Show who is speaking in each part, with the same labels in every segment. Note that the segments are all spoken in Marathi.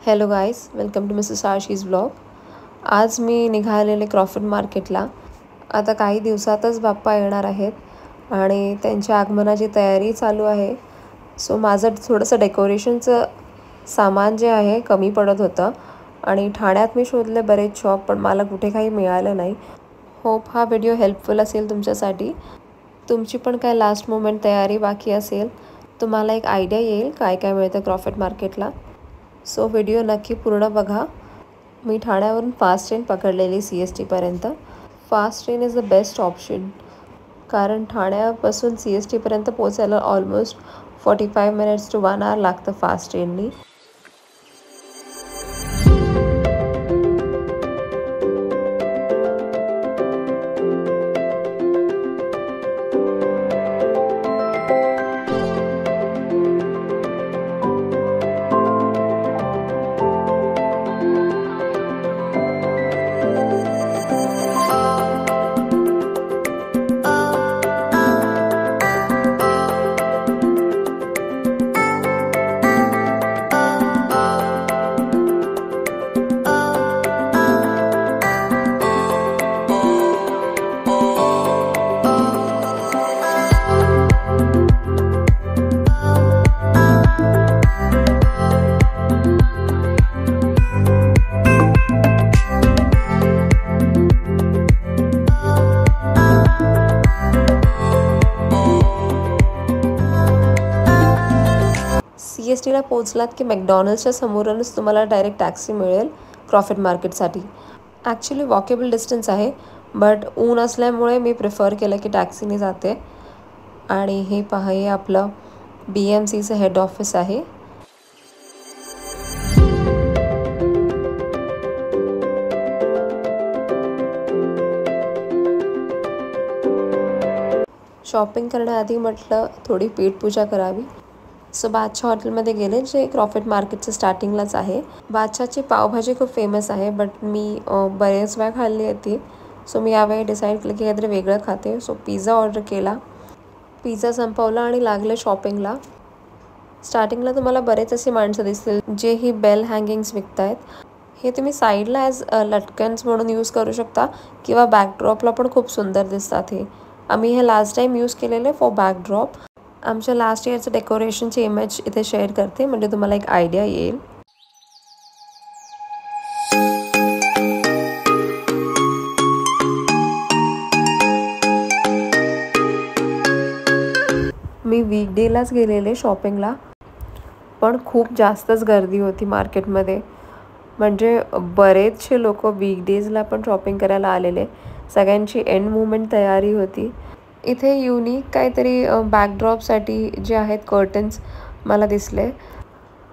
Speaker 1: Hello guys, welcome to Mrs Ashi's blog. आज मी निघालेले क्रॉफर्ड मार्केटला. आता काही दिवसातच बाप्पा येणार आहेत आणि त्यांच्या आगमनाची तयारी चालू आहे. सो माझं थोडंसं डेकोरेशनचं सामान जे आहे कमी पडत होतं आणि ठाण्यात मी शोधले बरेच शॉप, पण मला कुठे काही मिळालं नाही. होप हा व्हिडिओ हेल्पफुल असेल तुमच्यासाठी. तुमची पण काय लास्ट मोमेंट तयारी बाकी असेल, तुम्हाला एक आयडिया येईल काय काय मिळतं क्रॉफर्ड मार्केटला. सो व्हिडिओ नक्की पूर्ण बघा. मी ठाण्यावरून फास्ट ट्रेन पकडलेली CSTपर्यंत. Fast train is the best option, कारण ठाण्यापासून CSTपर्यंत पोचायला ऑलमोस्ट 45 मिनिट्स टू 1 hour लागतं फास्ट ट्रेननी. CSTला पोचलात की मॅकडॉनल्ड्सच्या समोरूनच तुम्हाला डायरेक्ट टॅक्सी मिळेल क्रॉफर्ड मार्केटसाठी. ॲक्च्युली वॉकेबल डिस्टन्स आहे, बट ऊन असल्यामुळे मी प्रिफर केलं की टॅक्सीने जाते. आणि हे पहा, हे आपलं BMCचं हेड ऑफिस आहे. शॉपिंग करण्याआधी म्हटलं थोडी पेटपूजा करावी. सो बादशाह हॉटेलमध्ये गेले, जे क्रॉफर्ड मार्केटचं स्टार्टिंगलाच आहे. बादशाहची पावभाजी खूप फेमस आहे, बट मी बरेच वेळा खाल्ली होती. सो मी यावेळी डिसाईड केलं की काहीतरी वेगळं खाते. सो पिझ्झा ऑर्डर केला. पिझ्झा संपवला आणि लागले शॉपिंगला. स्टार्टिंगला तुम्हाला बरेच असे माणसं दिसतील जे ही बेल हँगिंग्स विकत आहेत. हे तुम्ही साईडला ॲज लटकन्स म्हणून यूज करू शकता किंवा बॅकड्रॉपला पण खूप सुंदर दिसतात. हे आम्ही हे लास्ट टाईम यूज केलेले फॉर बॅकड्रॉप. आमच्या लास्ट इयरचं डेकोरेशनची इमेज इथे शेअर करते, म्हणजे तुम्हाला एक आयडिया येईल. मी वीकडेलाच गेलेले शॉपिंगला, पण खूप जास्तच गर्दी होती मार्केटमध्ये. म्हणजे बरेचसे लोक वीकडेजला पण शॉपिंग करायला आलेले. सगळ्यांची एंड मुवमेंट तयारी होती. इथे युनिक काहीतरी बॅकड्रॉपसाठी जे आहेत कर्टन्स मला दिसले.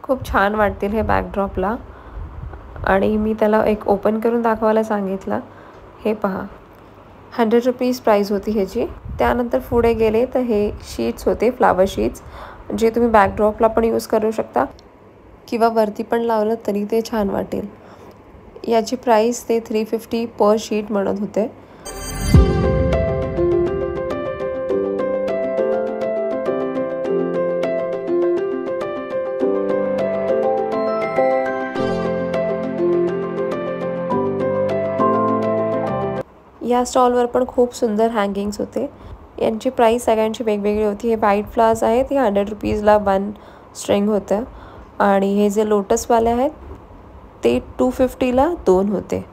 Speaker 1: खूप छान वाटतील हे बॅकड्रॉपला. आणि मी त्याला एक ओपन करून दाखवायला सांगितलं. हे पहा, 100 रुपीज प्राईस होती ह्याची. त्यानंतर पुढे गेले तर हे शीट्स होते, फ्लावर शीट्स, जे तुम्ही बॅकड्रॉपला पण यूज करू शकता किंवा वरती पण लावलं तरी ते छान वाटेल. याची प्राईस ते 350 पर शीट म्हणत होते. या स्टॉलवर पण खूप सुंदर हँगिंग्स होते. यांची प्राईस सगळ्यांची वेगवेगळी होती. हे व्हाईट फ्लावर्स आहेत, हे 100 रुपीजला 1 स्ट्रिंग होतं. आणि हे जे लोटसवाले आहेत ते 250ला 2 होते.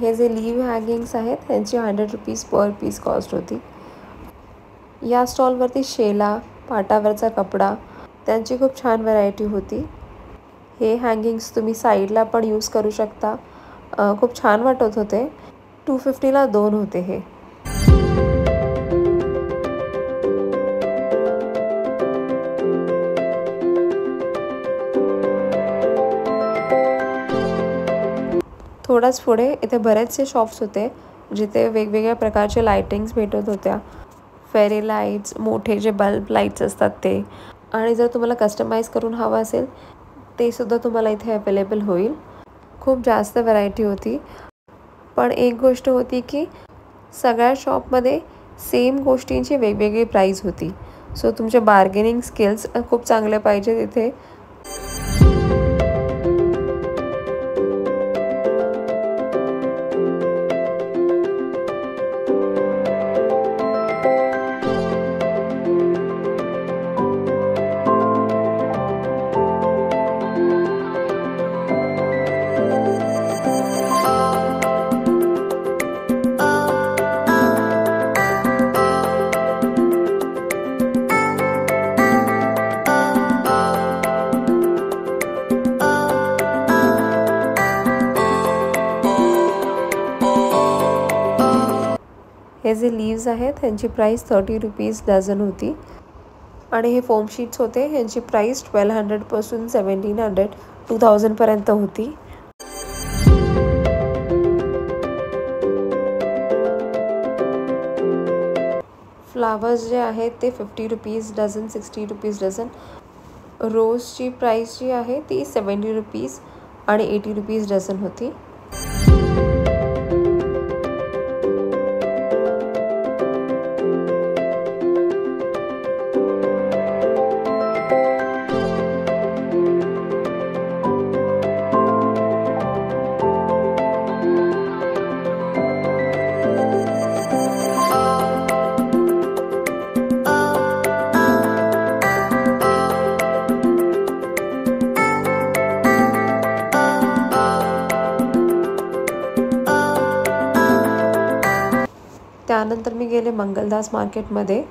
Speaker 1: हे जे लीव्ह हँगिंग्स आहेत त्यांची 100 रुपीज पर पीस कॉस्ट होती. या स्टॉलवरती शेला, पाटावरचा कपडा, त्यांची खूप छान व्हरायटी होती. हे हँगिंग्स तुम्ही साईडला पण यूज करू शकता खूप छान वाटत होते. 250ला 2 होते हे. थोडाच पुढे इथे बरेचसे शॉप्स होते जिथे वेगवेगळ्या प्रकारचे लाइटिंग्स भेटत होत्या. फेरी लाईट्स, मोठे जे बल्ब लाईट्स असतात ते, आणि जर तुम्हाला कस्टमाइज करून हवं असेल ते सुद्धा तुम्हाला इथे अवेलेबल होईल. खूप जास्त व्हरायटी होती. पण एक गोष्ट होती की सगळ्या शॉपमध्ये सेम गोष्टींची वेगवेगळी प्राईस होती. सो तुमचे बार्गेनिंग स्किल्स खूप चांगले पाहिजेत इथे. हे जे लीव्स आहेत ह्यांची प्राईस 30 रुपीज डझन होती. आणि हे फोम शीट्स होते ह्यांची प्राईस 1200 पासून 1700 2000 पर्यंत होती. फ्लावर्स जे आहेत ते 50 रुपीज डझन, 60 रुपीज डझन. रोजची प्राईस जी आहे ती 70 रुपीज आणि 80 रुपीज डझन होती. त्यानंतर मी गेले मंगलदास मार्केटमध्ये.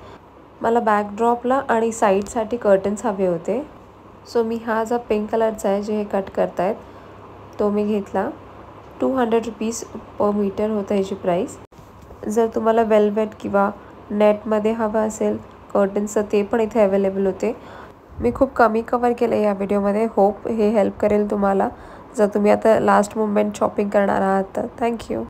Speaker 1: मला बॅकड्रॉपला आणि साईडसाठी कर्टन्स हवे होते. सो मी हा जो पिंक कलरचा आहे जे हे कट करतायत तो मी घेतला. 200 रुपीज पर मीटर होतं ह्याची प्राईस. जर तुम्हाला वेल्वेट किंवा नेटमध्ये हवं असेल कर्टन्स ते पण इथे अवेलेबल होते. मी खूप कमी कवर केलं या व्हिडिओमध्ये. होप हे हेल्प करेल तुम्हाला जर तुम्ही आता लास्ट मोमेंट शॉपिंग करणार आहात तर. थँक्यू.